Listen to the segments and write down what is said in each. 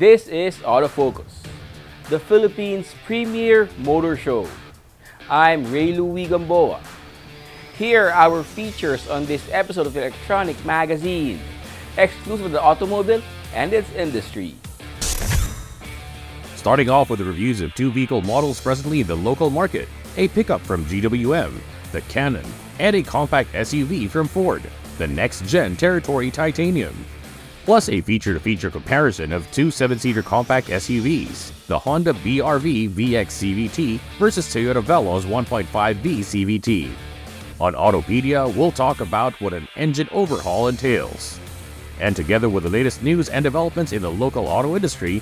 This is Autofocus, the Philippines' premier motor show. I'm Ray Louie Gamboa. Here are our features on this episode of Electronic Magazine, exclusive of the automobile and its industry. Starting off with the reviews of two vehicle models presently in the local market, a pickup from GWM, the Canon, and a compact SUV from Ford, the next-gen Territory Titanium. Plus a feature-to-feature comparison of two 7-seater compact SUVs, the Honda BRV VX CVT versus Toyota Veloz 1.5V CVT. On Autopedia, we'll talk about what an engine overhaul entails. And together with the latest news and developments in the local auto industry,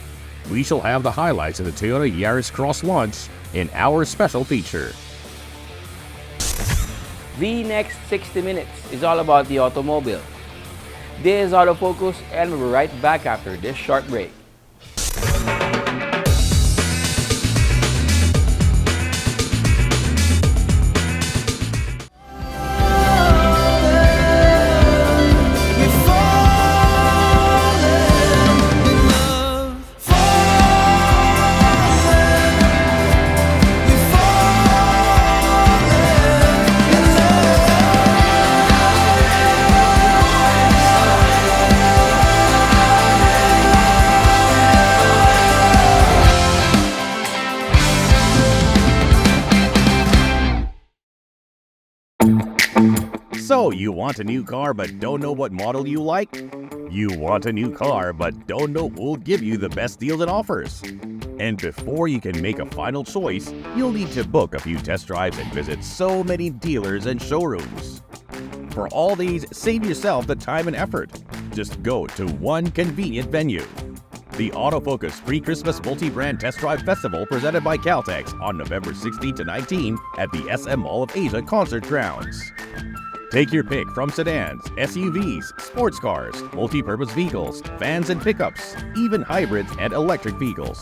we shall have the highlights of the Toyota Yaris Cross launch in our special feature. The next 60 minutes is all about the automobile. This is Autofocus, and we'll be right back after this short break. So, you want a new car but don't know what model you like? You want a new car but don't know who'll give you the best deals and offers? And before you can make a final choice, you'll need to book a few test drives and visit so many dealers and showrooms. For all these, save yourself the time and effort. Just go to one convenient venue. The Autofocus Pre-Christmas Multi-Brand Test Drive Festival presented by Caltex on November 16 to 19 at the SM Mall of Asia Concert Grounds. Take your pick from sedans, SUVs, sports cars, multi-purpose vehicles, vans and pickups, even hybrids and electric vehicles.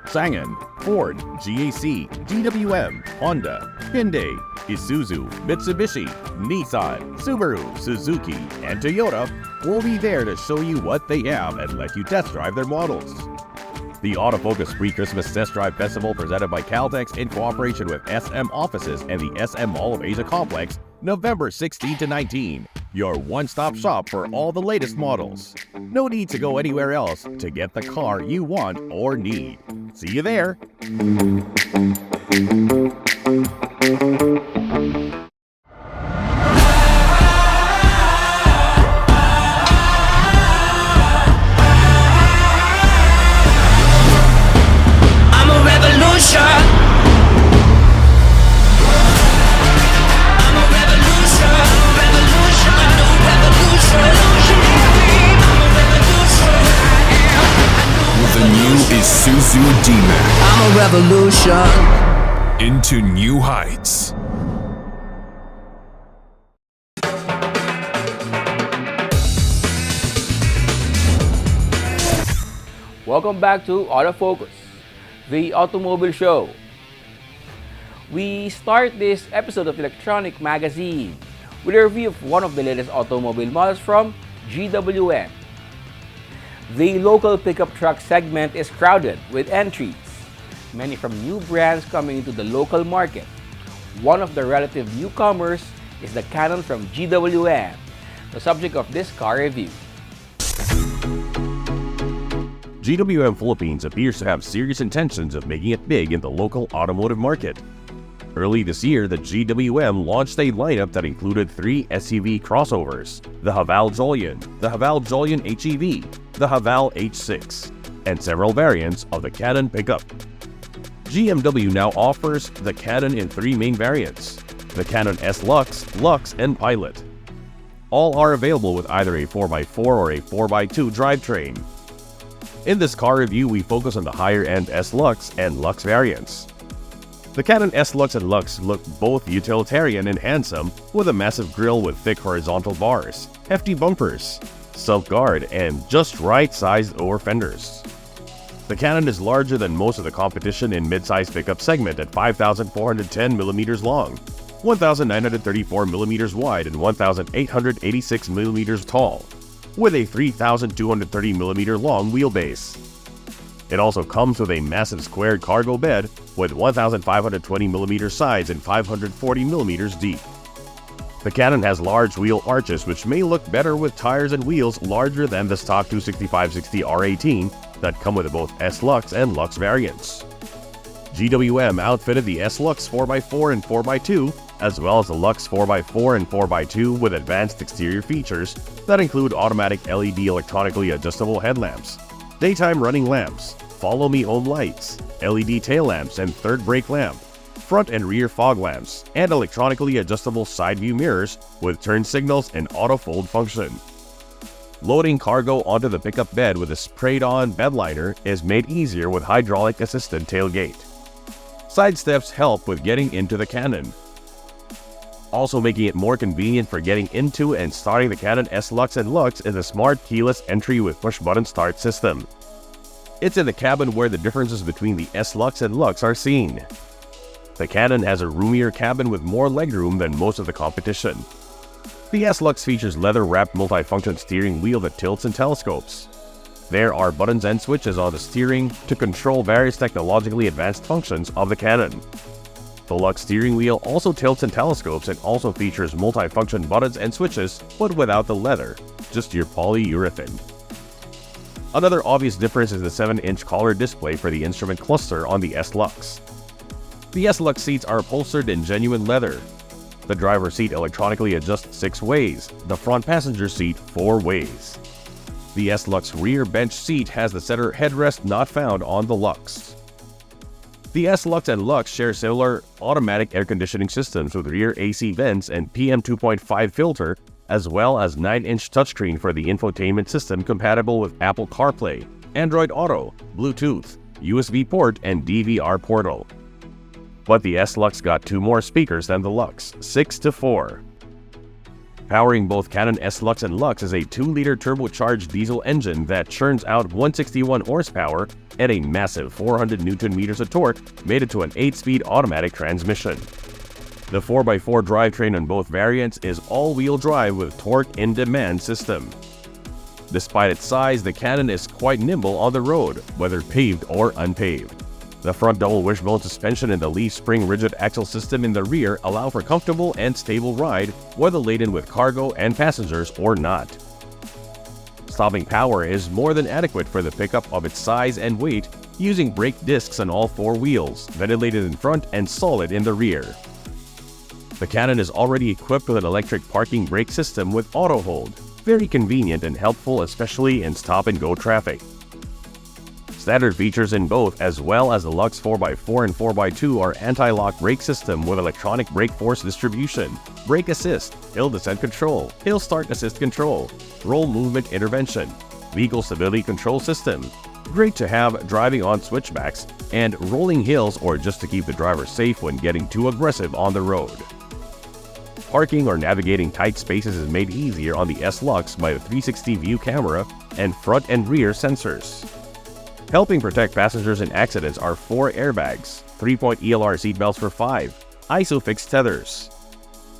Changan, Ford, GAC, GWM, Honda, Hyundai, Isuzu, Mitsubishi, Nissan, Subaru, Suzuki, and Toyota will be there to show you what they have and let you test drive their models. The Autofocus Pre-Christmas Test Drive Festival presented by Caltex in cooperation with SM Offices and the SM Mall of Asia Complex, November 16 to 19. Your one-stop shop for all the latest models. No need to go anywhere else to get the car you want or need. See you there! Isuzu D-Max. I'm a revolution. Into new heights. Welcome back to Autofocus, the automobile show. We start this episode of Electronic Magazine with a review of one of the latest automobile models from GWM. The local pickup truck segment is crowded with entries, many from new brands coming into the local market. One of the relative newcomers is the Canon from GWM, the subject of this car review. GWM Philippines appears to have serious intentions of making it big in the local automotive market. Early this year, the GWM launched a lineup that included 3 SUV crossovers, the Haval Jolion, the Haval Jolion HEV, the Haval H6, and several variants of the Canon pickup. GMW now offers the Canon in 3 main variants, the Canon S Lux, Lux, and Pilot. All are available with either a 4x4 or a 4x2 drivetrain. In this car review, we focus on the higher-end S Lux and Lux variants. The Canon S Lux and Lux look both utilitarian and handsome, with a massive grille with thick horizontal bars, hefty bumpers, self-guard, and just right-sized over fenders. The Canon is larger than most of the competition in mid-size pickup segment at 5,410mm long, 1,934mm wide, and 1,886mm tall, with a 3,230mm long wheelbase. It also comes with a massive squared cargo bed with 1,520mm sides and 540mm deep. The Canon has large wheel arches which may look better with tires and wheels larger than the stock 265/60 R18 that come with both S-Lux and Lux variants. GWM outfitted the S-Lux 4x4 and 4x2 as well as the Lux 4x4 and 4x2 with advanced exterior features that include automatic LED electronically adjustable headlamps, daytime running lamps, follow me home lights, LED tail lamps and third brake lamp, front and rear fog lamps, and electronically adjustable side view mirrors with turn signals and auto fold function. Loading cargo onto the pickup bed with a sprayed-on bed liner is made easier with hydraulic assisted tailgate. Side steps help with getting into the Canon, also making it more convenient for getting into and starting the Canon S-Lux and Lux is a smart keyless entry with push-button start system. It's in the cabin where the differences between the S-Lux and Lux are seen. The Canon has a roomier cabin with more legroom than most of the competition. The S-Lux features leather-wrapped multifunction steering wheel that tilts and telescopes. There are buttons and switches on the steering to control various technologically advanced functions of the Canon. The Lux steering wheel also tilts and telescopes and also features multifunction buttons and switches, but without the leather, just your polyurethane. Another obvious difference is the 7-inch color display for the instrument cluster on the S-Lux. The S-Lux seats are upholstered in genuine leather. The driver's seat electronically adjusts 6 ways, the front passenger seat 4 ways. The S-Lux rear bench seat has the center headrest not found on the Lux. The S-Lux and Lux share similar automatic air conditioning systems with rear AC vents and PM 2.5 filter, as well as 9-inch touchscreen for the infotainment system compatible with Apple CarPlay, Android Auto, Bluetooth, USB port, and DVR portal. But the S-Lux got 2 more speakers than the Lux, 6-4. Powering both Canon S-Lux and Lux is a 2-liter turbocharged diesel engine that churns out 161 horsepower and a massive 400 Nm of torque made into an 8-speed automatic transmission. The 4x4 drivetrain on both variants is all-wheel drive with torque in demand system. Despite its size, the Canon is quite nimble on the road, whether paved or unpaved. The front double wishbone suspension and the leaf spring rigid axle system in the rear allow for comfortable and stable ride, whether laden with cargo and passengers or not. Stopping power is more than adequate for the pickup of its size and weight, using brake discs on all 4 wheels, ventilated in front and solid in the rear. The Canon is already equipped with an electric parking brake system with auto hold, very convenient and helpful especially in stop-and-go traffic. Standard features in both, as well as the Lux 4x4 and 4x2, are anti-lock brake system with electronic brake force distribution, brake assist, hill descent control, hill start assist control, roll movement intervention, vehicle stability control system. Great to have driving on switchbacks and rolling hills or just to keep the driver safe when getting too aggressive on the road. Parking or navigating tight spaces is made easier on the S-Lux by the 360 view camera and front and rear sensors. Helping protect passengers in accidents are 4 airbags, 3-point ELR seatbelts for 5, ISOFIX tethers.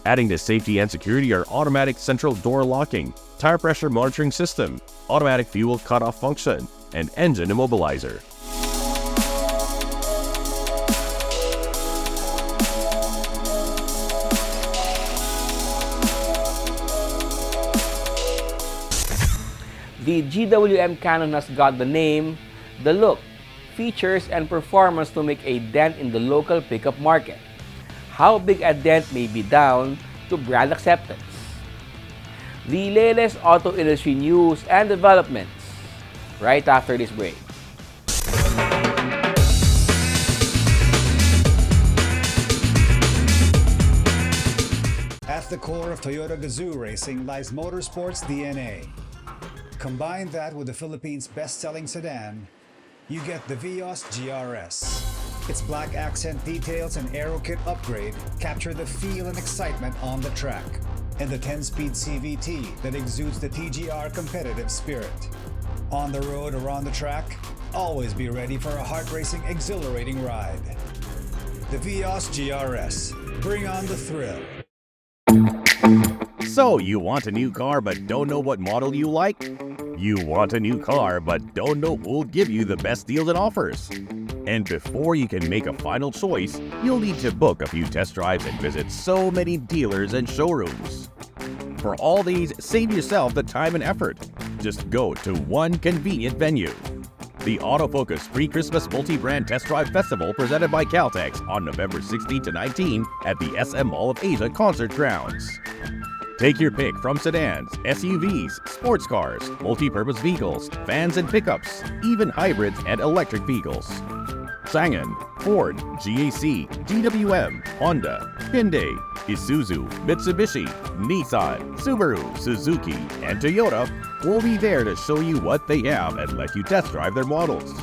Adding to safety and security are automatic central door locking, tire pressure monitoring system, automatic fuel cutoff function, and engine immobilizer. The GWM Canon has got the name, the look, features, and performance to make a dent in the local pickup market. How big a dent may be down to brand acceptance. The latest auto industry news and developments right after this break. At the core of Toyota Gazoo racing lies motorsports DNA. Combine that with the Philippines' best-selling sedan, you get the Vios GRS. Its black accent details and aero kit upgrade capture the feel and excitement on the track, and the 10-speed CVT that exudes the TGR competitive spirit. On the road or on the track, always be ready for a heart-racing, exhilarating ride. The Vios GRS. Bring on the thrill. So, you want a new car but don't know what model you like? You want a new car but don't know who'll give you the best deals and offers. And before you can make a final choice, you'll need to book a few test drives and visit so many dealers and showrooms. For all these, save yourself the time and effort. Just go to one convenient venue. The Autofocus Pre-Christmas Multi-Brand Test Drive Festival presented by Caltex on November 16 to 19 at the SM Mall of Asia Concert Grounds. Take your pick from sedans, SUVs, sports cars, multi-purpose vehicles, vans and pickups, even hybrids and electric vehicles. Changan, Ford, GAC, GWM, Honda, Hyundai, Isuzu, Mitsubishi, Nissan, Subaru, Suzuki, and Toyota will be there to show you what they have and let you test drive their models.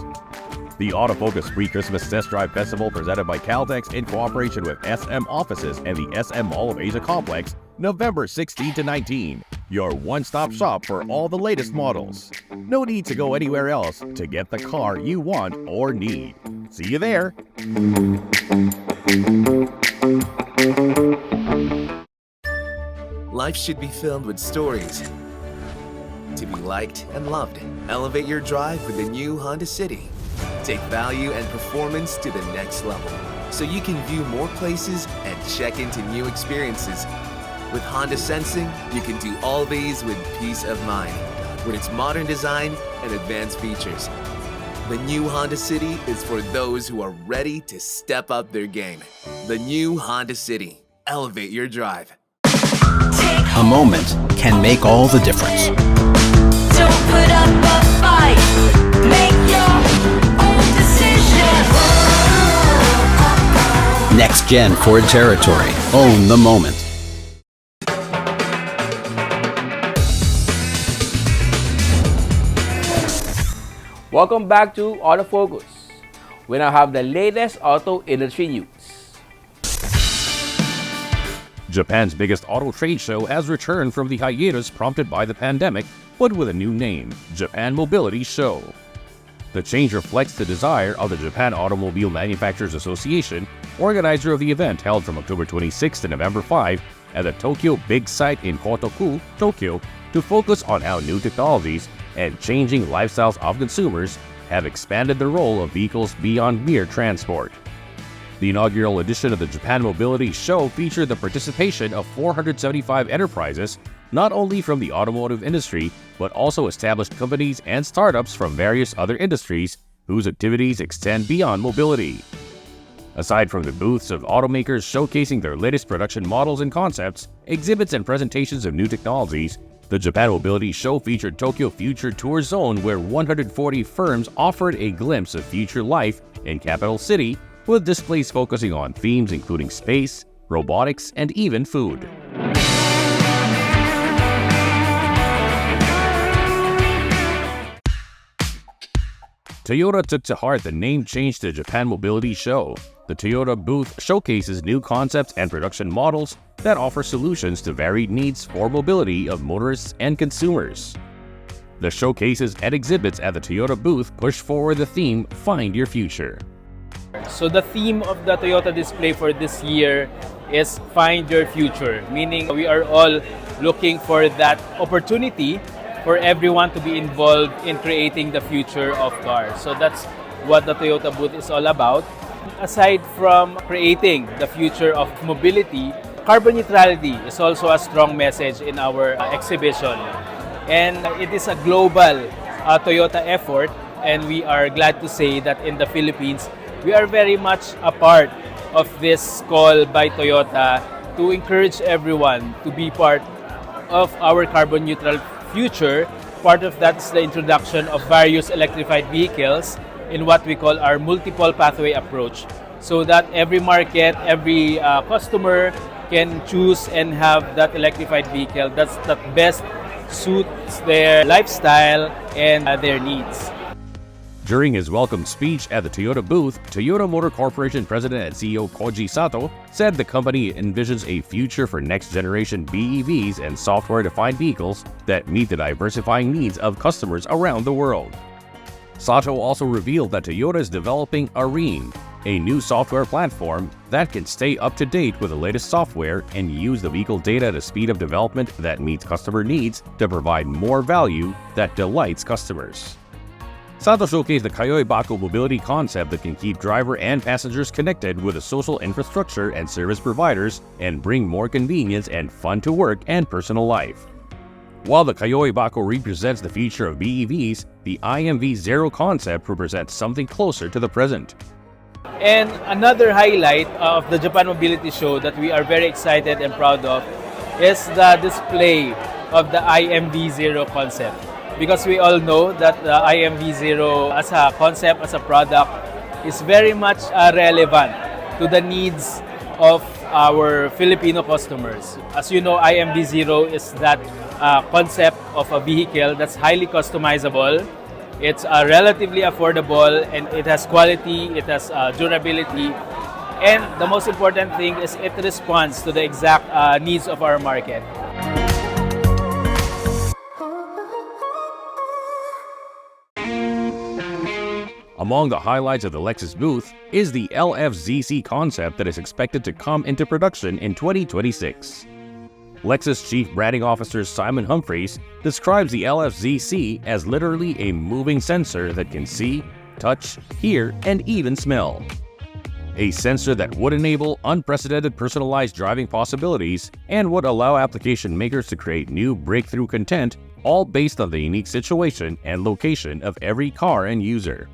The Autofocus Pre-Christmas Test Drive Festival presented by Caltex in cooperation with SM Offices and the SM Mall of Asia Complex, November 16 to 19. Your one-stop shop for all the latest models. No need to go anywhere else to get the car you want or need. See you there! Life should be filled with stories. To be liked and loved. Elevate your drive with the new Honda City. Take value and performance to the next level, so you can view more places and check into new experiences. With Honda Sensing, you can do all these with peace of mind, with its modern design and advanced features. The new Honda City is for those who are ready to step up their game. The new Honda City. Elevate your drive. A moment can make all the difference. Don't put up a fight. Make your own decision. Next Gen Ford Territory. Own the moment. Welcome back to Autofocus. We now have the latest auto industry news. Japan's biggest auto trade show has returned from the hiatus prompted by the pandemic, but with a new name, Japan Mobility Show. The change reflects the desire of the Japan Automobile Manufacturers Association, organizer of the event held from October 26 to November 5 at the Tokyo Big Site in Kotoku, Tokyo, to focus on how new technologies and changing lifestyles of consumers have expanded the role of vehicles beyond mere transport. The inaugural edition of the Japan Mobility Show featured the participation of 475 enterprises, not only from the automotive industry, but also established companies and startups from various other industries whose activities extend beyond mobility. Aside from the booths of automakers showcasing their latest production models and concepts, exhibits and presentations of new technologies, the Japan Mobility Show featured Tokyo Future Tour Zone, where 140 firms offered a glimpse of future life in capital city, with displays focusing on themes including space, robotics, and even food. Toyota took to heart the name change to Japan Mobility Show. The Toyota booth showcases new concepts and production models that offer solutions to varied needs for mobility of motorists and consumers. The showcases and exhibits at the Toyota booth push forward the theme, Find Your Future. So the theme of the Toyota display for this year is Find Your Future, meaning we are all looking for that opportunity for everyone to be involved in creating the future of cars. So that's what the Toyota booth is all about. Aside from creating the future of mobility, carbon neutrality is also a strong message in our exhibition. And it is a global Toyota effort, and we are glad to say that in the Philippines, we are very much a part of this call by Toyota to encourage everyone to be part of our carbon neutral future. Part of that is the introduction of various electrified vehicles in what we call our multiple pathway approach, so that every market, every customer can choose and have that electrified vehicle that best suits their lifestyle and their needs. During his welcome speech at the Toyota booth, Toyota Motor Corporation President and CEO Koji Sato said the company envisions a future for next-generation BEVs and software-defined vehicles that meet the diversifying needs of customers around the world. Sato also revealed that Toyota is developing ARENE, a new software platform that can stay up to date with the latest software and use the vehicle data at a speed of development that meets customer needs to provide more value that delights customers. Sato showcased the Kayoe Bako mobility concept that can keep driver and passengers connected with the social infrastructure and service providers and bring more convenience and fun to work and personal life. While the Kayoe Bako represents the future of BEVs, the IMV Zero concept represents something closer to the present. And another highlight of the Japan Mobility Show that we are very excited and proud of is the display of the IMV Zero concept. Because we all know that the IMV Zero as a concept, as a product, is very much relevant to the needs of our Filipino customers. As you know, IMV Zero is that concept of a vehicle that's highly customizable. It's relatively affordable, and it has quality, it has durability, and the most important thing is it responds to the exact needs of our market. Among the highlights of the Lexus booth is the LFZC concept that is expected to come into production in 2026. Lexus Chief Branding Officer Simon Humphreys describes the LFZC as literally a moving sensor that can see, touch, hear, and even smell. A sensor that would enable unprecedented personalized driving possibilities and would allow application makers to create new breakthrough content, all based on the unique situation and location of every car and user.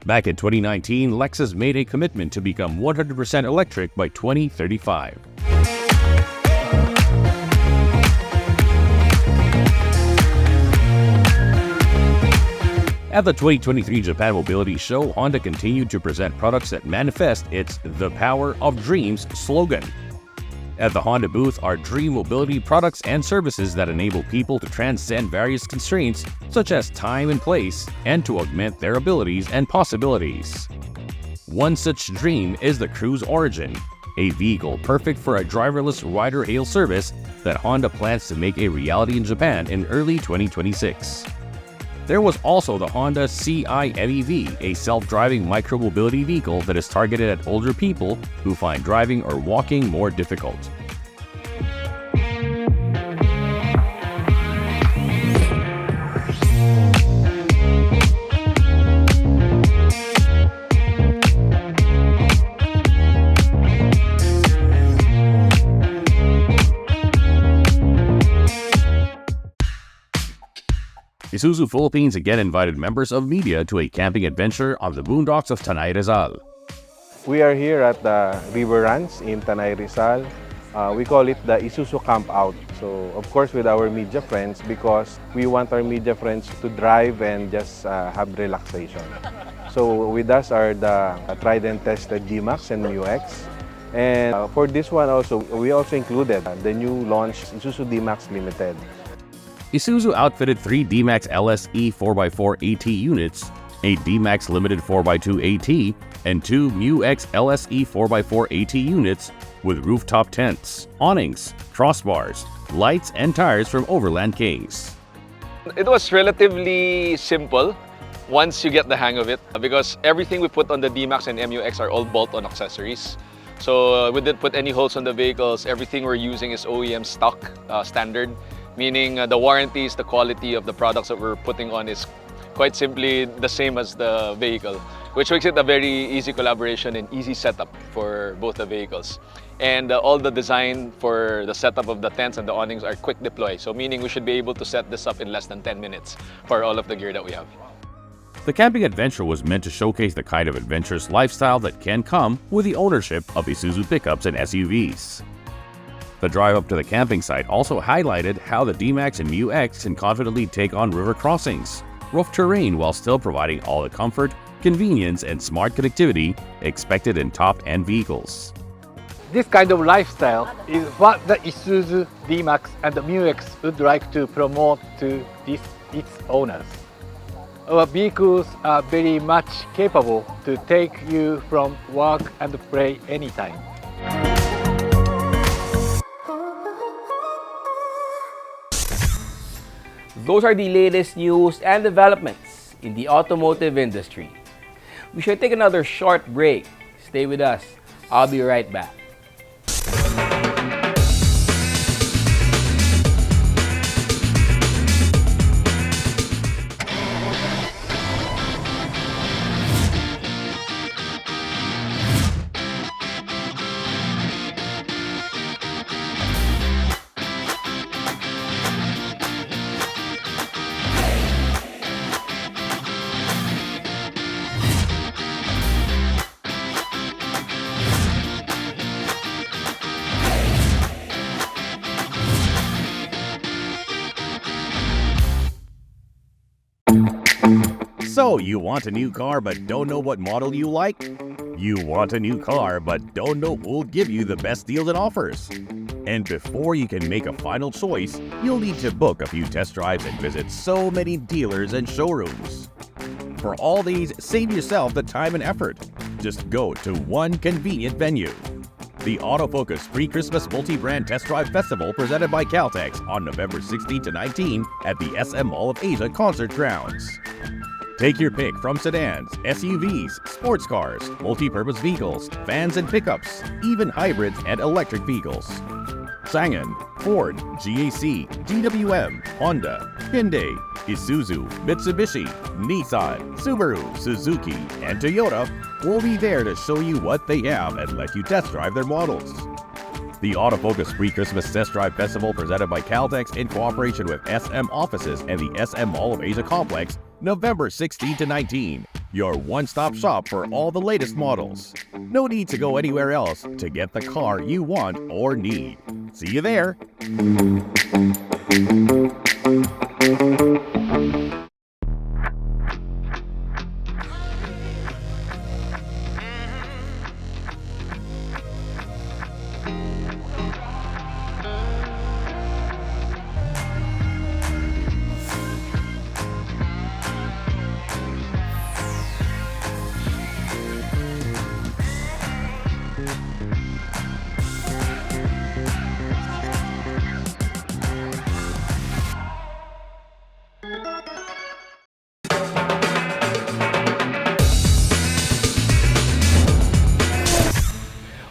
Back in 2019, Lexus made a commitment to become 100% electric by 2035. At the 2023 Japan Mobility Show, Honda continued to present products that manifest its "The Power of Dreams" slogan. At the Honda booth are Dream Mobility products and services that enable people to transcend various constraints such as time and place and to augment their abilities and possibilities. One such dream is the Cruise Origin, a vehicle perfect for a driverless rider-hail service that Honda plans to make a reality in Japan in early 2026. There was also the Honda CI-MEV, a self-driving micromobility vehicle that is targeted at older people who find driving or walking more difficult. Isuzu Philippines again invited members of media to a camping adventure on the boondocks of Tanay Rizal. We are here at the River Ranch in Tanay Rizal. We call it the Isuzu Camp Out. So of course with our media friends, because we want our media friends to drive and just have relaxation. So with us are the tried and tested D-Max and MU-X. And for this one also, we also included the new launch Isuzu D-Max Limited. Isuzu outfitted 3 D-Max LSE 4x4 AT units, a D-Max Limited 4x2 AT, and 2 MU-X LSE 4x4 AT units with rooftop tents, awnings, crossbars, lights, and tires from Overland Kings. It was relatively simple once you get the hang of it, because everything we put on the D-Max and MU-X are all bolt-on accessories. So we didn't put any holes on the vehicles. Everything we're using is OEM stock standard, meaning the warranties, the quality of the products that we're putting on is quite simply the same as the vehicle, which makes it a very easy collaboration and easy setup for both the vehicles. And all the design for the setup of the tents and the awnings are quick deploy, so meaning we should be able to set this up in less than 10 minutes for all of the gear that we have. The camping adventure was meant to showcase the kind of adventurous lifestyle that can come with the ownership of Isuzu pickups and SUVs. The drive up to the camping site also highlighted how the D-Max and MU-X can confidently take on river crossings, rough terrain while still providing all the comfort, convenience, and smart connectivity expected in top-end vehicles. This kind of lifestyle is what the Isuzu D-Max and the MU-X would like to promote to its owners. Our vehicles are very much capable to take you from work and play anytime. Those are the latest news and developments in the automotive industry. We should take another short break, Stay with us. I'll be right back. So, you want a new car but don't know what model you like? You want a new car but don't know who'll give you the best deals and offers? And before you can make a final choice, you'll need to book a few test drives and visit so many dealers and showrooms. For all these, save yourself the time and effort. Just go to one convenient venue. The Autofocus Pre-Christmas Multi-Brand Test Drive Festival presented by Caltex on November 16 to 19 at the SM Mall of Asia Concert Grounds. Take your pick from sedans, SUVs, sports cars, multi-purpose vehicles, vans and pickups, even hybrids and electric vehicles. Sangan, Ford, GAC, GWM, Honda, Hyundai, Isuzu, Mitsubishi, Nissan, Subaru, Suzuki, and Toyota will be there to show you what they have and let you test drive their models. The Autofocus Pre-Christmas Test Drive Festival presented by Caltex in cooperation with SM Offices and the SM Mall of Asia Complex, November 16 to 19. Your one-stop shop for all the latest models. No need to go anywhere else to get the car you want or need. See you there!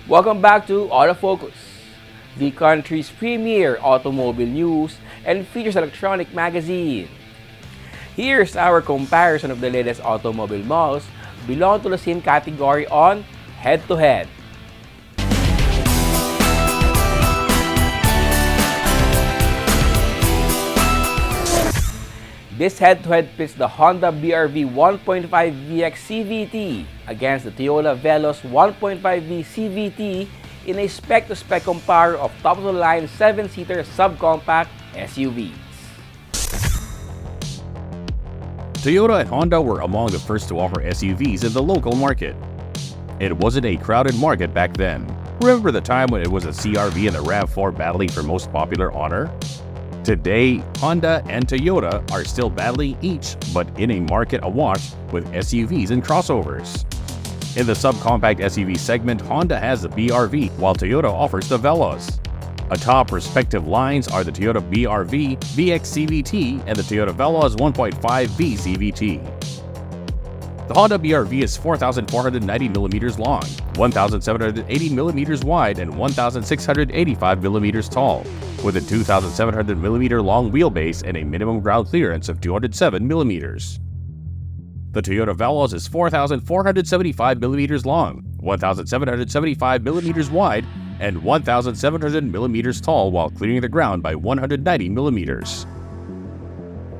Welcome back to Autofocus, the country's premier automobile news and features electronic magazine. Here's our comparison of the latest automobile models belong to the same category on Head to Head. This head-to-head pits the Honda BR-V 1.5 VX CVT against the Toyota Veloz 1.5V CVT in a spec-to-spec compare of top-of-the-line 7-seater subcompact SUVs. Toyota and Honda were among the first to offer SUVs in the local market. It wasn't a crowded market back then. Remember the time when it was a CR-V and the RAV4 battling for most popular honor? Today, Honda and Toyota are still battling each, but in a market awash with SUVs and crossovers. In the subcompact SUV segment, Honda has the BR-V, while Toyota offers the Veloz. Atop respective lines are the Toyota BR-V VX CVT and the Toyota Veloz 1.5V CVT. The Honda BR-V is 4,490mm long, 1,780mm wide, and 1,685mm tall, with a 2,700mm long wheelbase and a minimum ground clearance of 207mm. The Toyota Veloz is 4,475mm long, 1,775mm wide, and 1,700mm tall while clearing the ground by 190mm.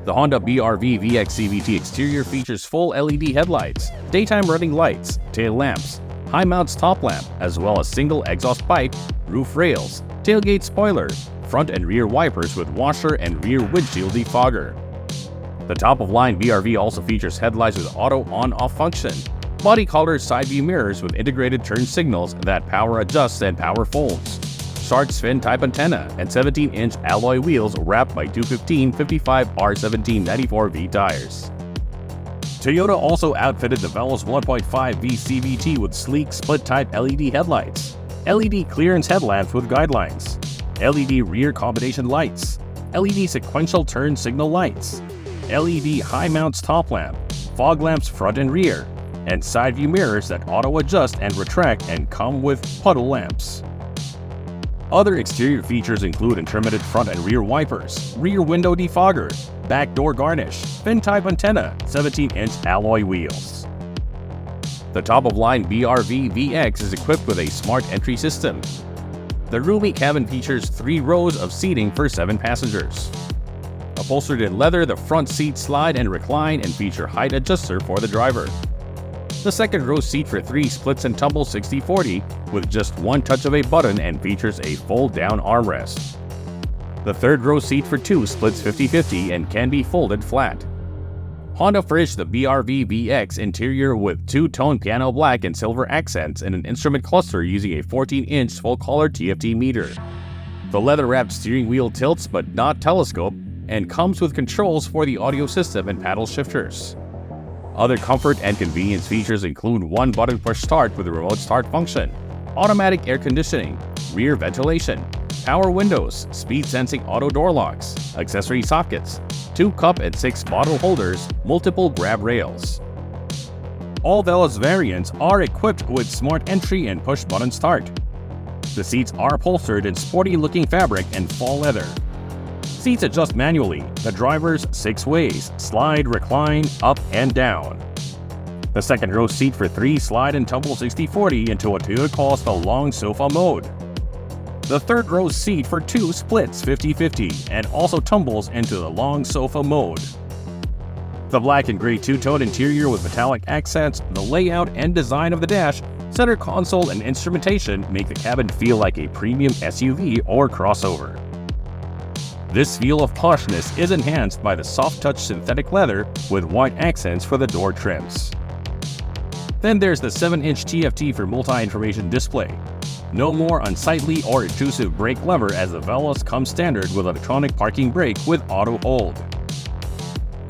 The Honda BR-V VX CVT exterior features full LED headlights, daytime running lights, tail lamps, high mounts top lamp, as well as single exhaust pipe, roof rails, tailgate spoiler, front and rear wipers with washer and rear windshield defogger. The top-of-line BR-V also features headlights with auto on-off function, body-colored side view mirrors with integrated turn signals that power adjusts and power folds, shark fin type antenna, and 17-inch alloy wheels wrapped by 215/55R1794V tires. Toyota also outfitted the Veloz 1.5V CVT with sleek split-type LED headlights, LED clearance headlamps with guidelines, LED rear combination lights, LED sequential turn signal lights, LED high mounts top lamp, fog lamps front and rear, and side view mirrors that auto-adjust and retract and come with puddle lamps. Other exterior features include intermittent front and rear wipers, rear window defogger, back door garnish, fin-type antenna, 17-inch alloy wheels. The top-of-line BRV VX is equipped with a smart entry system. The roomy cabin features 3 rows of seating for 7 passengers. Upholstered in leather, the front seats slide and recline and feature height adjuster for the driver. The second row seat for 3 splits and tumbles 60/40 with just one touch of a button and features a fold-down armrest. The third row seat for 2 splits 50/50 and can be folded flat. Honda furnished the BRV VX interior with 2-tone piano black and silver accents and an instrument cluster using a 14-inch full-color TFT meter. The leather-wrapped steering wheel tilts but not telescope and comes with controls for the audio system and paddle shifters. Other comfort and convenience features include 1-button push start with a remote start function, automatic air conditioning, rear ventilation, power windows, speed sensing auto door locks, accessory sockets, 2 cup and 6 bottle holders, multiple grab rails. All Veloz variants are equipped with smart entry and push button start. The seats are upholstered in sporty-looking fabric and fall leather. Seats adjust manually, the driver's 6 ways, slide, recline, up and down. The second row seat for 3 slide and tumble 60/40 into what Toyota calls the long sofa mode. The third row seat for 2 splits 50/50 and also tumbles into the long sofa mode. The black and gray 2-tone interior with metallic accents, the layout and design of the dash, center console and instrumentation make the cabin feel like a premium SUV or crossover. This feel of poshness is enhanced by the soft-touch synthetic leather with white accents for the door trims. Then there's the 7-inch TFT for multi-information display. No more unsightly or intrusive brake lever as the Veloz comes standard with electronic parking brake with auto hold.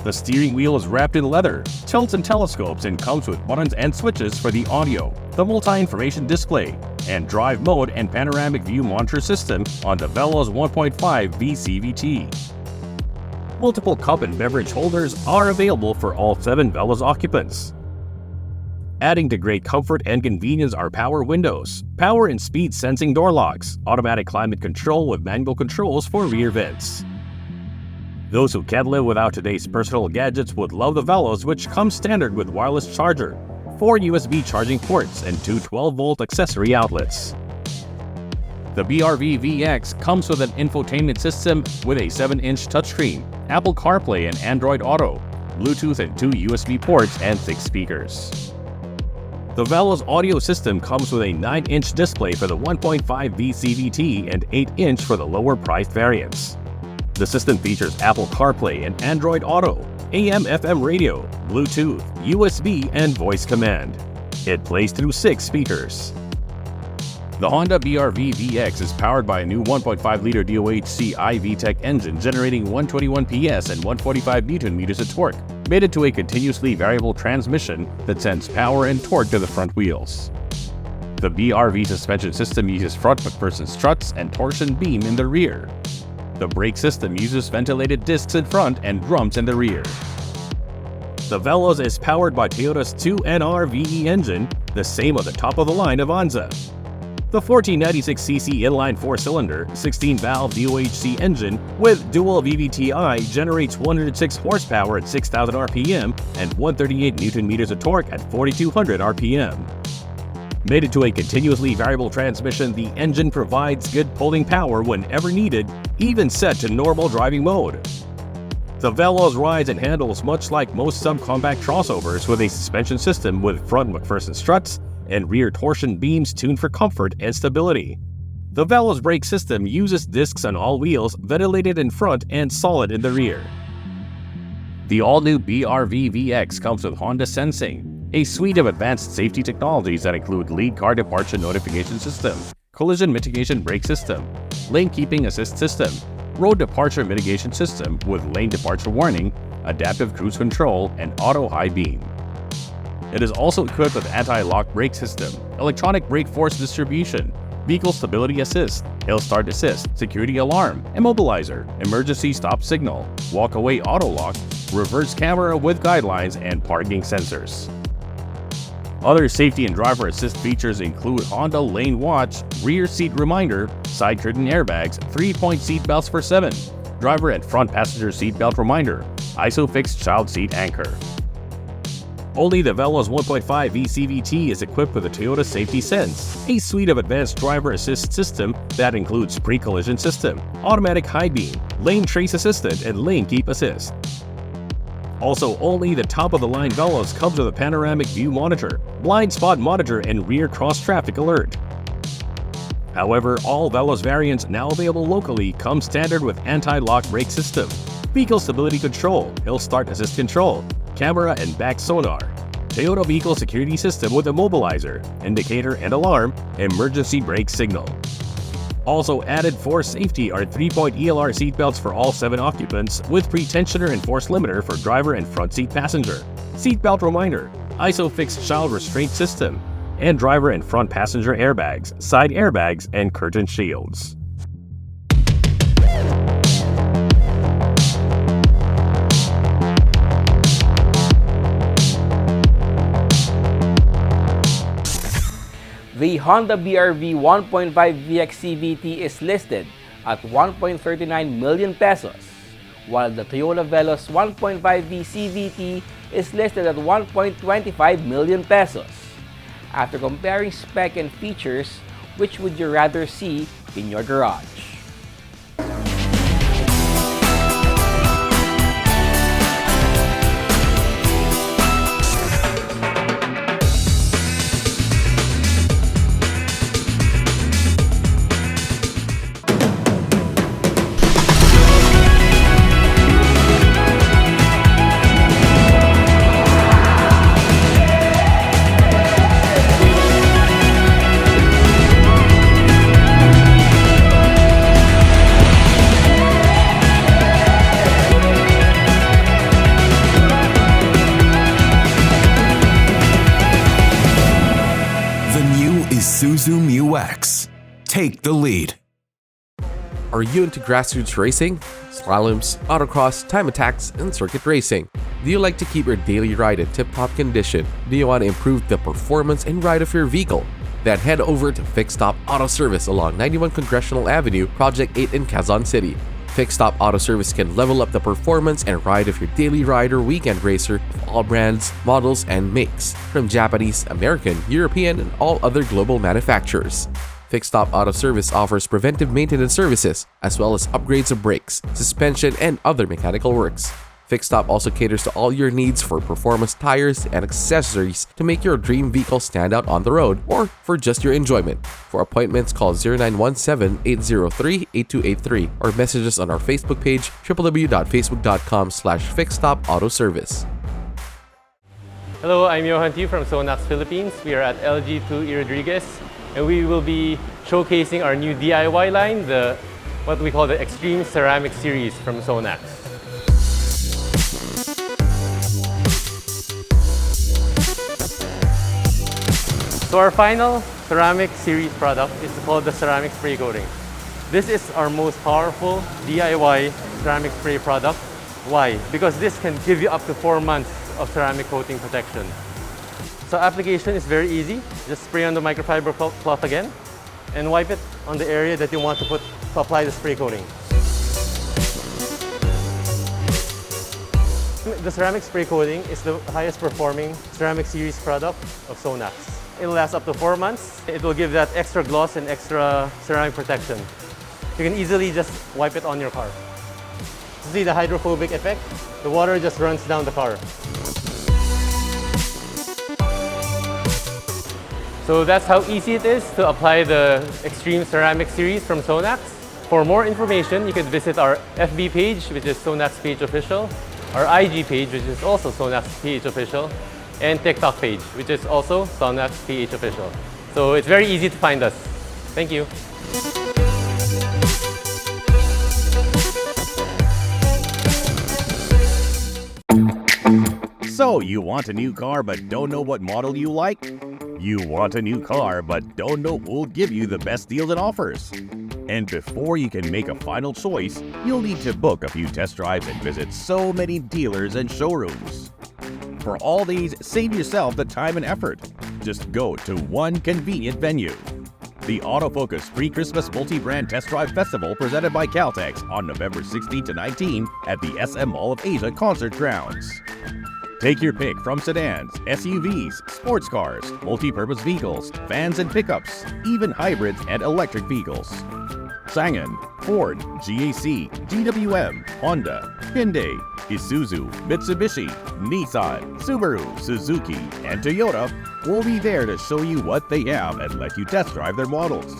The steering wheel is wrapped in leather, tilts and telescopes and comes with buttons and switches for the audio, the multi-information display, and drive mode and panoramic view monitor system on the Veloz 1.5 VCVT. Multiple cup and beverage holders are available for all 7 Veloz occupants. Adding to great comfort and convenience are power windows, power and speed sensing door locks, automatic climate control with manual controls for rear vents. Those who can't live without today's personal gadgets would love the Veloz, which comes standard with wireless charger, 4 USB charging ports, and 2 12-volt accessory outlets. The BRV VX comes with an infotainment system with a 7-inch touchscreen, Apple CarPlay and Android Auto, Bluetooth and 2 USB ports and 6 speakers. The Veloz audio system comes with a 9-inch display for the 1.5 VCVT and 8-inch for the lower-priced variants. The system features Apple CarPlay and Android Auto, AM/FM radio, Bluetooth, USB, and voice command. It plays through 6 speakers. The Honda BRV VX is powered by a new 1.5-liter DOHC iVTEC engine generating 121 PS and 145 Nm of torque, mated to a continuously variable transmission that sends power and torque to the front wheels. The BRV suspension system uses front McPherson struts and torsion beam in the rear. The brake system uses ventilated discs in front and drums in the rear. The Veloz is powered by Toyota's 2NR VE engine, the same on the top-of-the-line Avanza. The 1496cc inline 4-cylinder, 16-valve DOHC engine with dual VVT-i generates 106 horsepower at 6,000 RPM and 138 Nm of torque at 4,200 RPM. Mated to a continuously variable transmission, the engine provides good pulling power whenever needed, even set to normal driving mode. The Veloz rides and handles much like most subcompact crossovers with a suspension system with front McPherson struts and rear torsion beams tuned for comfort and stability. The Veloz brake system uses discs on all wheels, ventilated in front and solid in the rear. The all-new BRV VX comes with Honda Sensing, a suite of advanced safety technologies that include lead car departure notification system, collision mitigation brake system, lane keeping assist system, road departure mitigation system with lane departure warning, adaptive cruise control, and auto high beam. It is also equipped with anti-lock brake system, electronic brake force distribution, vehicle stability assist, hill start assist, security alarm, immobilizer, emergency stop signal, walk-away auto lock, reverse camera with guidelines, and parking sensors. Other safety and driver assist features include Honda Lane Watch, rear seat reminder, side curtain airbags, 3-point seat belts for 7, driver and front passenger seat belt reminder, ISOFIX child seat anchor. Only the Veloz 1.5V CVT is equipped with the Toyota Safety Sense, a suite of advanced driver assist system that includes pre-collision system, automatic high beam, lane trace assistant, and lane keep assist. Also, only the top-of-the-line Veloz comes with a panoramic view monitor, blind spot monitor, and rear cross-traffic alert. However, all Veloz variants now available locally come standard with anti-lock brake system, vehicle stability control, hill start assist control, camera and back sonar, Toyota vehicle security system with immobilizer, indicator and alarm, emergency brake signal. Also added for safety are 3-point ELR seatbelts for all 7 occupants with pre-tensioner and force limiter for driver and front seat passenger, seatbelt reminder, ISOFIX child restraint system, and driver and front passenger airbags, side airbags, and curtain shields. The Honda BRV 1.5 VX CVT is listed at 1.39 million pesos, while the Toyota Veloz 1.5V CVT is listed at 1.25 million pesos. After comparing spec and features, which would you rather see in your garage? Isuzu Mu-X. Take the lead. Are you into grassroots racing, slaloms, autocross, time attacks, and circuit racing? Do you like to keep your daily ride in tip-top condition? Do you want to improve the performance and ride of your vehicle? Then head over to Fixed Stop Auto Service along 91 Congressional Avenue, Project 8 in Quezon City. Fixed Stop Auto Service can level up the performance and ride of your daily ride or weekend racer of all brands, models, and makes, from Japanese, American, European, and all other global manufacturers. Fixed Stop Auto Service offers preventive maintenance services, as well as upgrades of brakes, suspension, and other mechanical works. Fixed Stop also caters to all your needs for performance tires and accessories to make your dream vehicle stand out on the road or for just your enjoyment. For appointments, call 0917-803-8283 or message us on our Facebook page, www.facebook.com/fixedstopautoservice. Hello, I'm Johan Tiu from Sonax Philippines. We are at LG2 E. Rodriguez, and we will be showcasing our new DIY line, what we call the Extreme Ceramic Series from Sonax. So our final ceramic series product is called the ceramic spray coating. This is our most powerful DIY ceramic spray product. Why? Because this can give you up to 4 months of ceramic coating protection. So application is very easy. Just spray on the microfiber cloth again and wipe it on the area that you want to apply the spray coating. The ceramic spray coating is the highest performing ceramic series product of Sonax. It'll last up to 4 months. It will give that extra gloss and extra ceramic protection. You can easily just wipe it on your car. See the hydrophobic effect? The water just runs down the car. So that's how easy it is to apply the Extreme Ceramic Series from Sonax. For more information, you can visit our FB page, which is Sonax PH Official, our IG page, which is also Sonax PH Official, and TikTok page, which is also Sonax PH Official. So it's very easy to find us. Thank you. So, you want a new car but don't know what model you like? You want a new car but don't know who'll give you the best deals and offers? And before you can make a final choice, you'll need to book a few test drives and visit so many dealers and showrooms. For all these, save yourself the time and effort. just go to one convenient venue. The Autofocus Pre-Christmas Multi-Brand Test Drive Festival presented by Caltex on November 16 to 19 at the SM Mall of Asia Concert Grounds. Take your pick from sedans, SUVs, sports cars, multi-purpose vehicles, vans and pickups, even hybrids and electric vehicles. Sangan, Ford, GAC, GWM, Honda, Hyundai, Isuzu, Mitsubishi, Nissan, Subaru, Suzuki, and Toyota will be there to show you what they have and let you test drive their models.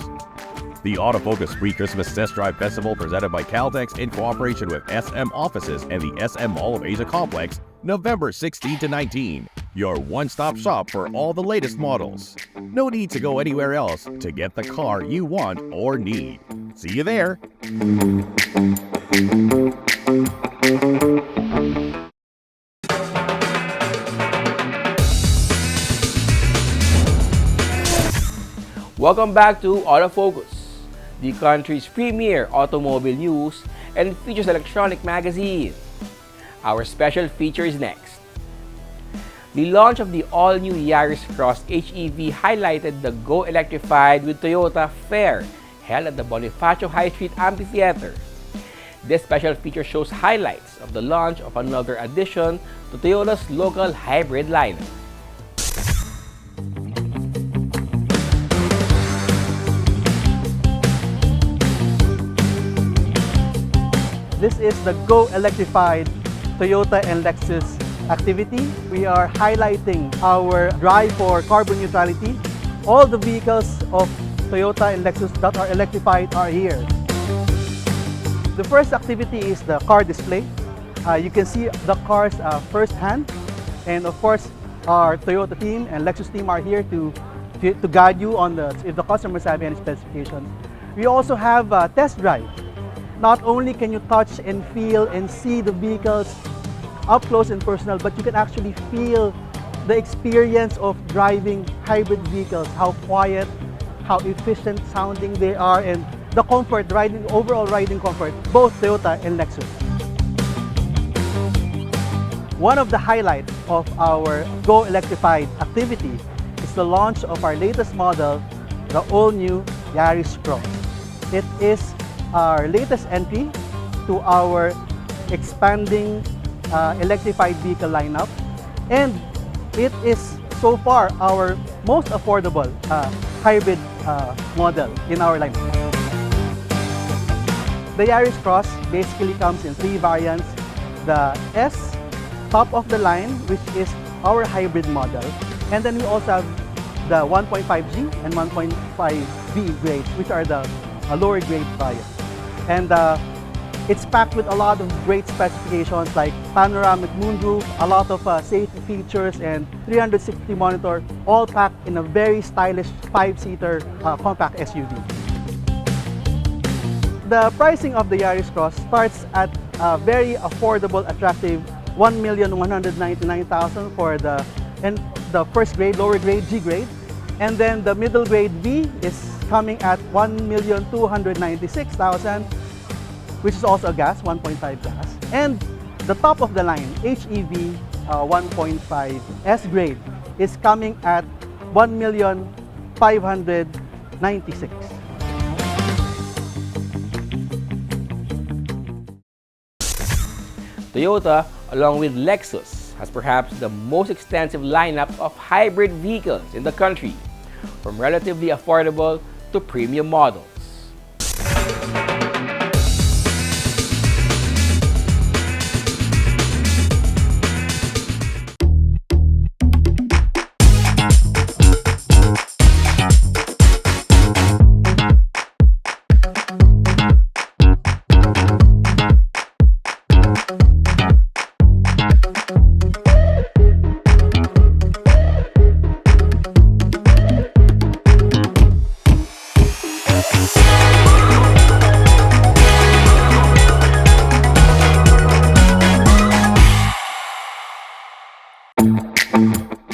The Autofocus Pre-Christmas Test Drive Festival presented by Caltex in cooperation with SM Offices and the SM Mall of Asia Complex, November 16 to 19. Your one-stop shop for all the latest models. No need to go anywhere else to get the car you want or need. See you there! Welcome back to Autofocus, the country's premier automobile news and features electronic magazine. Our special feature is next. The launch of the all-new Yaris Cross HEV highlighted the Go Electrified with Toyota fair held at the Bonifacio High Street Amphitheater. This special feature shows highlights of the launch of another addition to Toyota's local hybrid lineup. This is the Go Electrified Toyota and Lexus activity. We are highlighting our drive for carbon neutrality. All the vehicles of Toyota and Lexus that are electrified are here. The first activity is the car display. You can see the cars firsthand, and of course our Toyota team and Lexus team are here to guide you on if the customers have any specifications. We also have a test drive. Not only can you touch and feel and see the vehicles up close and personal, but you can actually feel the experience of driving hybrid vehicles, how quiet, how efficient sounding they are, and the comfort, overall riding comfort, both Toyota and Lexus. One of the highlights of our Go Electrified activity is the launch of our latest model, the all-new Yaris Cross. It is our latest entry to our expanding electrified vehicle lineup, and it is so far our most affordable hybrid model in our lineup. The Yaris Cross basically comes in three variants. The S, top of the line, which is our hybrid model, and then we also have the 1.5G and 1.5V grades, which are the lower grade variants. And it's packed with a lot of great specifications like panoramic moonroof, a lot of safety features, and 360 monitor, all packed in a very stylish 5-seater compact SUV. The pricing of the Yaris Cross starts at a very affordable, attractive 1,199,000 for the first grade, lower grade, G grade, and then the middle grade V is coming at 1,296,000, which is also a gas, 1.5 gas. And the top of the line, HEV 1.5 S grade, is coming at 1,596,000. Toyota, along with Lexus, has perhaps the most extensive lineup of hybrid vehicles in the country, from relatively affordable to premium models.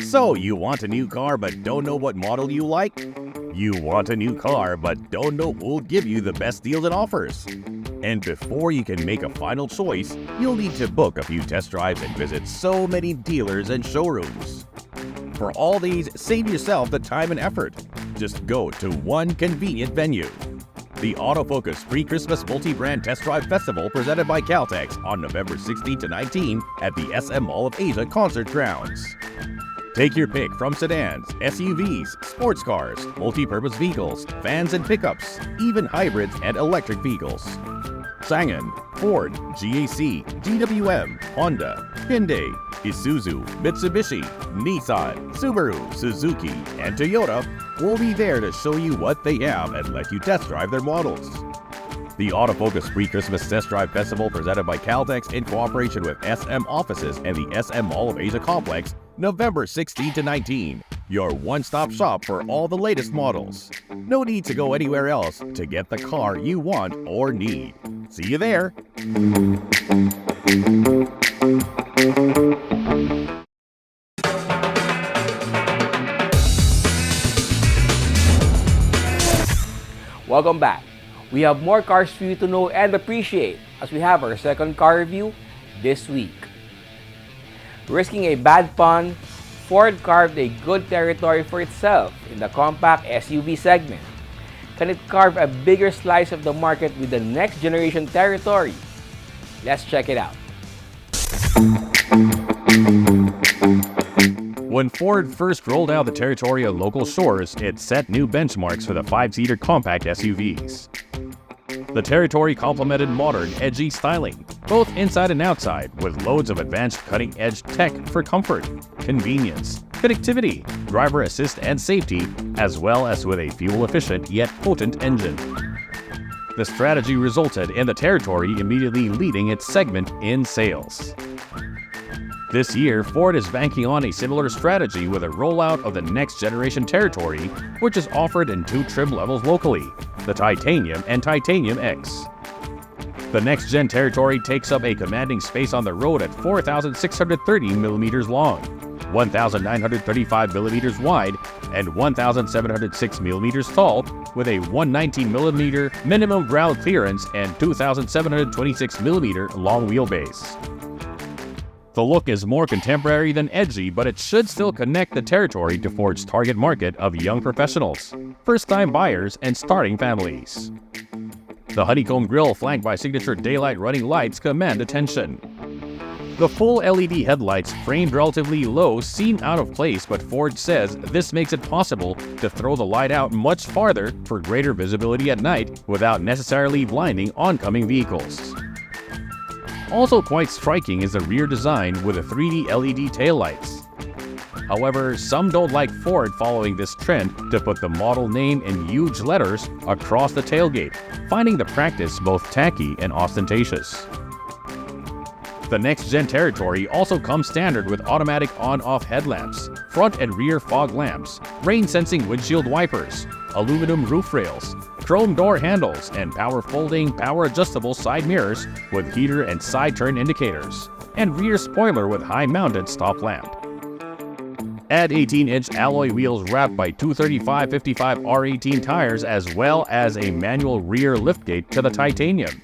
So, you want a new car but don't know what model you like? You want a new car but don't know who'll give you the best deals and offers? And before you can make a final choice, you'll need to book a few test drives and visit so many dealers and showrooms. For all these, save yourself the time and effort. Just go to one convenient venue. The Autofocus Pre-Christmas Multi-Brand Test Drive Festival presented by Caltex on November 16 to 19 at the SM Mall of Asia Concert Grounds. Take your pick from sedans, SUVs, sports cars, multi-purpose vehicles, vans and pickups, even hybrids and electric vehicles. Changan, Ford, GAC, GWM, Honda, Hyundai, Isuzu, Mitsubishi, Nissan, Subaru, Suzuki, and Toyota will be there to show you what they have and let you test drive their models. The Autofocus Pre-Christmas Test Drive Festival presented by Caltex in cooperation with SM Offices and the SM Mall of Asia Complex, November 16 to 19. Your one-stop shop for all the latest models. No need to go anywhere else to get the car you want or need. See you there! Welcome back. We have more cars for you to know and appreciate as we have our second car review this week. Risking a bad pun, Ford carved a good territory for itself in the compact SUV segment. Can it carve a bigger slice of the market with the next generation territory? Let's check it out. When Ford first rolled out the Territory on local shores, it set new benchmarks for the 5-seater compact SUVs. The Territory complemented modern, edgy styling, both inside and outside, with loads of advanced cutting-edge tech for comfort, convenience, connectivity, driver assist and safety, as well as with a fuel-efficient yet potent engine. The strategy resulted in the Territory immediately leading its segment in sales. This year, Ford is banking on a similar strategy with a rollout of the next-generation Territory, which is offered in 2 trim levels locally, the Titanium and Titanium X. The next-gen Territory takes up a commanding space on the road at 4,630mm long, 1,935mm wide, and 1,706mm tall, with a 119mm minimum ground clearance and 2,726mm long wheelbase. The look is more contemporary than edgy, but it should still connect the Territory to Ford's target market of young professionals, first-time buyers, and starting families. The honeycomb grille flanked by signature daylight running lights command attention. The full LED headlights, framed relatively low, seem out of place, but Ford says this makes it possible to throw the light out much farther for greater visibility at night without necessarily blinding oncoming vehicles. Also quite striking is the rear design with the 3D LED taillights. However, some don't like Ford following this trend to put the model name in huge letters across the tailgate, finding the practice both tacky and ostentatious. The next-gen Territory also comes standard with automatic on-off headlamps, front and rear fog lamps, rain-sensing windshield wipers, aluminum roof rails, chrome door handles, and power-folding, power-adjustable side mirrors with heater and side-turn indicators, and rear spoiler with high-mounted stop lamp. Add 18-inch alloy wheels wrapped by 235/55 R18 tires as well as a manual rear liftgate to the Titanium.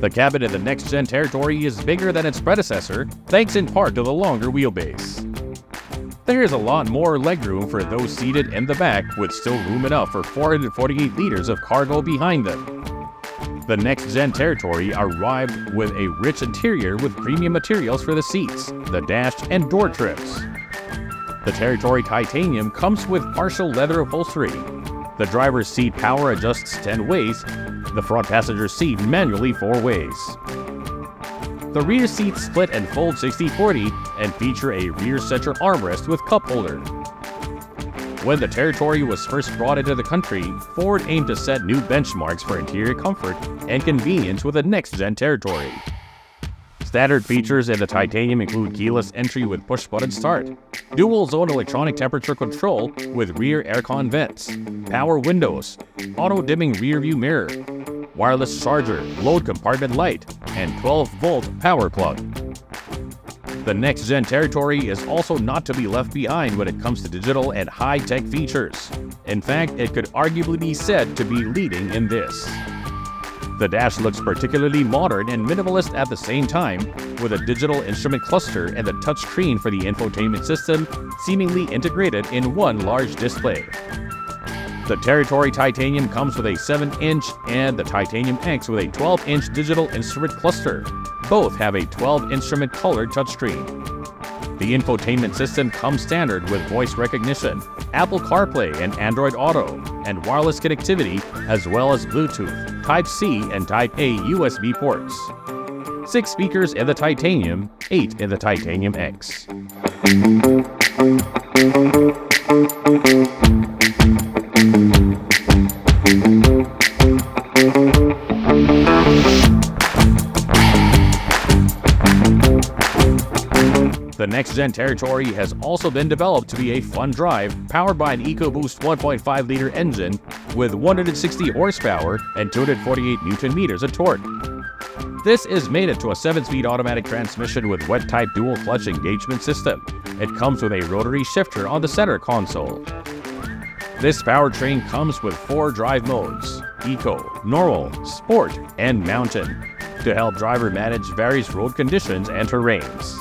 The cabin in the next-gen Territory is bigger than its predecessor, thanks in part to the longer wheelbase. There is a lot more legroom for those seated in the back, with still room enough for 448 liters of cargo behind them. The next-gen Territory arrived with a rich interior with premium materials for the seats, the dash, and door trims. The Territory Titanium comes with partial leather upholstery. The driver's seat power adjusts 10 ways, the front passenger seat manually 4 ways. The rear seats split and fold 60/40 and feature a rear center armrest with cup holder. When the Territory was first brought into the country, Ford aimed to set new benchmarks for interior comfort and convenience with the next-gen Territory. Standard features in the Titanium include keyless entry with push-button start, dual-zone electronic temperature control with rear aircon vents, power windows, auto-dimming rear-view mirror, wireless charger, load compartment light, and 12-volt power plug. The next-gen Territory is also not to be left behind when it comes to digital and high-tech features. In fact, it could arguably be said to be leading in this. The dash looks particularly modern and minimalist at the same time, with a digital instrument cluster and the touchscreen for the infotainment system seemingly integrated in one large display. The Territory Titanium comes with a 7-inch and the Titanium X with a 12-inch digital instrument cluster. Both have a 12-instrument colored touchscreen. The infotainment system comes standard with voice recognition, Apple CarPlay and Android Auto, and wireless connectivity as well as Bluetooth, Type-C and Type-A USB ports. 6 speakers in the Titanium, 8 in the Titanium X. The next-gen Territory has also been developed to be a fun drive powered by an EcoBoost 1.5-liter engine with 160 horsepower and 248 Newton-meters of torque. This is mated to a 7-speed automatic transmission with wet-type dual-clutch engagement system. It comes with a rotary shifter on the center console. This powertrain comes with 4 drive modes: Eco, Normal, Sport, and Mountain, to help driver manage various road conditions and terrains.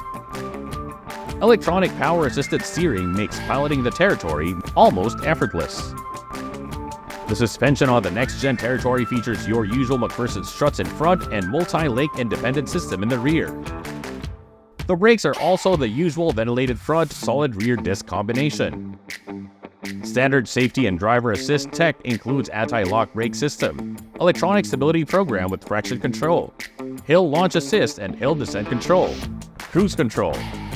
Electronic power-assisted steering makes piloting the Territory almost effortless. The suspension on the next-gen Territory features your usual McPherson struts in front and multi-link independent system in the rear. The brakes are also the usual ventilated front solid rear disc combination. Standard safety and driver assist tech includes anti-lock brake system, electronic stability program with traction control, hill launch assist and hill descent control, cruise control,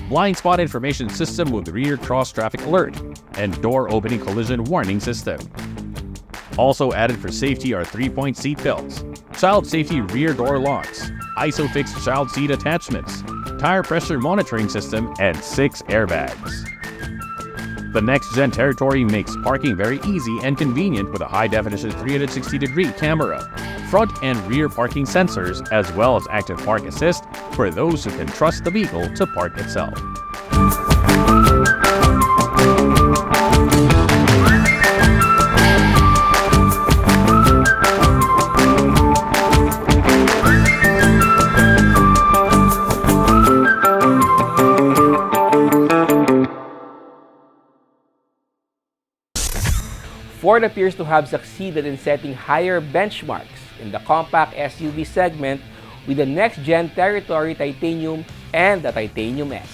blind spot information system with rear cross traffic alert, and door opening collision warning system. Also added for safety are 3-point seat belts, child safety rear door locks, ISOFIX child seat attachments, tire pressure monitoring system, and 6 airbags. The next-gen Territory makes parking very easy and convenient with a high-definition 360-degree camera, front and rear parking sensors, as well as active park assist for those who can trust the vehicle to park itself. Ford appears to have succeeded in setting higher benchmarks in the compact SUV segment with the next-gen Territory Titanium and the Titanium X.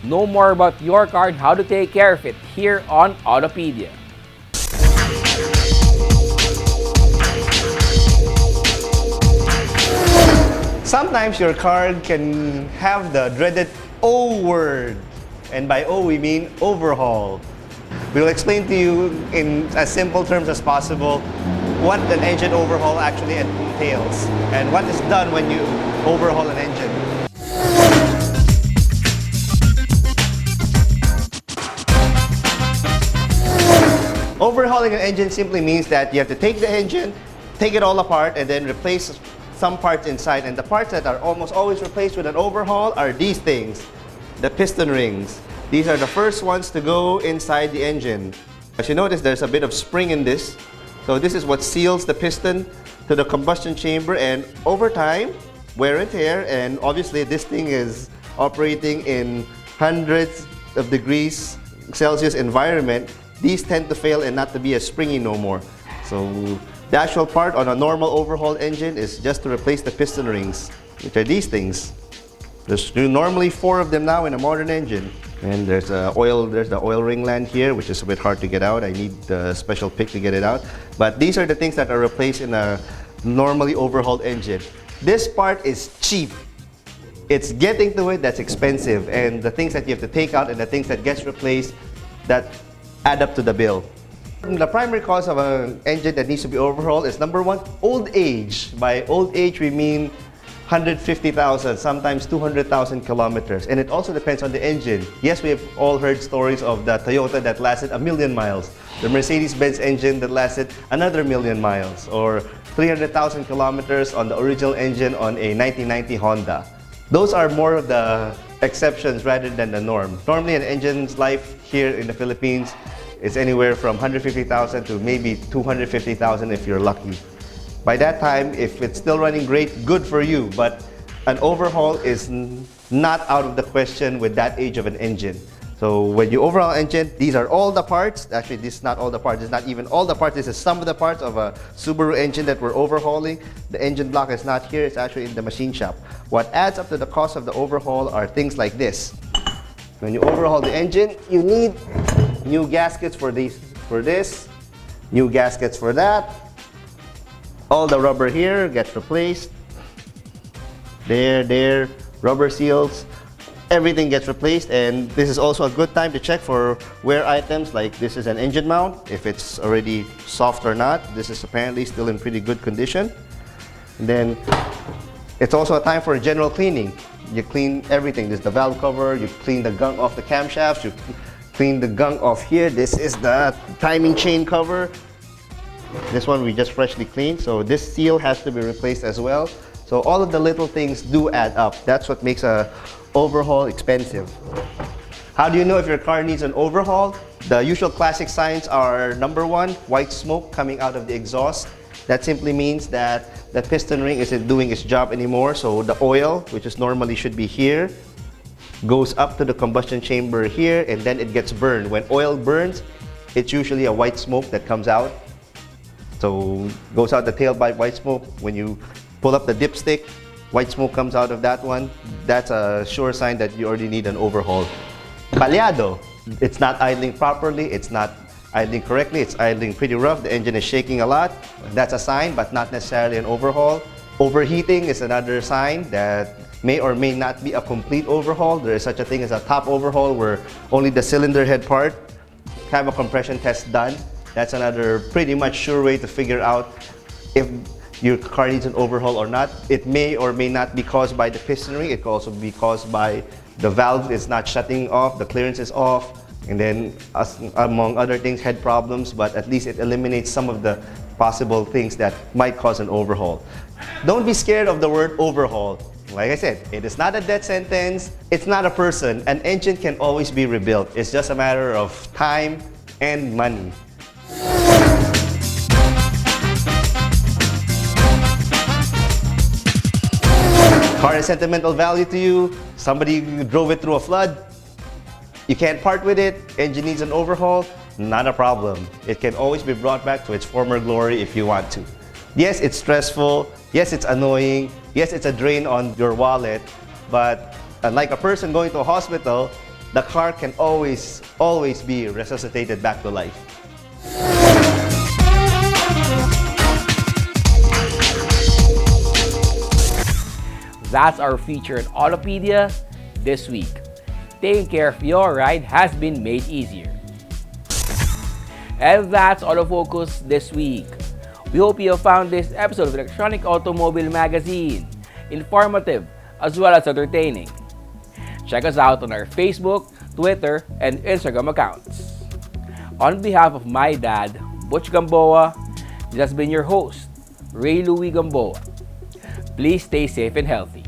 Know more about your car and how to take care of it here on Autopedia. Sometimes your car can have the dreaded O word, and by O we mean overhaul. We'll explain to you in as simple terms as possible what an engine overhaul actually entails and what is done when you overhaul an engine. Overhauling an engine simply means that you have to take the engine, take it all apart, and then replace some parts inside. And the parts that are almost always replaced with an overhaul are these things, the piston rings. These are the first ones to go inside the engine. As you notice, there's a bit of spring in this. So this is what seals the piston to the combustion chamber, and over time, wear and tear, and obviously this thing is operating in hundreds of degrees Celsius environment. These tend to fail and not to be as springy no more. So the actual part on a normal overhaul engine is just to replace the piston rings, which are these things. There's normally 4 of them now in a modern engine. And there's the oil ring land here, which is a bit hard to get out. I need a special pick to get it out. But these are the things that are replaced in a normally overhauled engine. This part is cheap. It's getting to it that's expensive, and the things that you have to take out and the things that gets replaced that add up to the bill. The primary cause of an engine that needs to be overhauled is number 1, old age. By old age, we mean 150,000, sometimes 200,000 kilometers. And it also depends on the engine. Yes, we have all heard stories of the Toyota that lasted 1,000,000 miles, the Mercedes-Benz engine that lasted another 1,000,000 miles, or 300,000 kilometers on the original engine on a 1990 Honda. Those are more of the exceptions rather than the norm. Normally, an engine's life here in the Philippines is anywhere from 150,000 to maybe 250,000 if you're lucky. By that time, if it's still running great, good for you. But an overhaul is not out of the question with that age of an engine. So when you overhaul an engine, these are all the parts. Actually, this is not all the parts. It's not even all the parts. This is some of the parts of a Subaru engine that we're overhauling. The engine block is not here. It's actually in the machine shop. What adds up to the cost of the overhaul are things like this. When you overhaul the engine, you need new gaskets for this, new gaskets for that. All the rubber here gets replaced. There, rubber seals. Everything gets replaced, and this is also a good time to check for wear items like this is an engine mount, if it's already soft or not. This is apparently still in pretty good condition. And then it's also a time for general cleaning. You clean everything. This is the valve cover, you clean the gunk off the camshafts, you clean the gunk off here. This is the timing chain cover. This one we just freshly cleaned, so this seal has to be replaced as well. So all of the little things do add up. That's what makes a overhaul expensive. How do you know if your car needs an overhaul? The usual classic signs are: number one, white smoke coming out of the exhaust. That simply means that the piston ring isn't doing its job anymore. So the oil, which is normally should be here, goes up to the combustion chamber here, and then it gets burned. When oil burns, it's usually a white smoke that comes out. So goes out the tailpipe, white smoke. When you pull up the dipstick, white smoke comes out of that one. That's a sure sign that you already need an overhaul. Baleado. It's not idling properly. It's not idling correctly. It's idling pretty rough. The engine is shaking a lot. That's a sign, but not necessarily an overhaul. Overheating is another sign that may or may not be a complete overhaul. There is such a thing as a top overhaul where only the cylinder head part have a compression test done. That's another pretty much sure way to figure out if your car needs an overhaul or not. It may or may not be caused by the piston ring. It could also be caused by the valve is not shutting off, the clearance is off, and then among other things, head problems, but at least it eliminates some of the possible things that might cause an overhaul. Don't be scared of the word overhaul. Like I said, it is not a death sentence. It's not a person. An engine can always be rebuilt. It's just a matter of time and money. Car has sentimental value to you. Somebody drove it through a flood. You can't part with it. Engine needs an overhaul. Not a problem. It can always be brought back to its former glory if you want to. Yes, it's stressful. Yes, it's annoying. Yes, it's a drain on your wallet. But unlike a person going to a hospital, the car can always be resuscitated back to life. That's our feature in Autopedia this week. Taking care of your ride has been made easier. And that's Autofocus this week. We hope you have found this episode of Electronic Automobile Magazine informative as well as entertaining. Check us out on our Facebook, Twitter, and Instagram accounts. On behalf of my dad, Butch Gamboa, this has been your host, Ray Louie Gamboa. Please stay safe and healthy.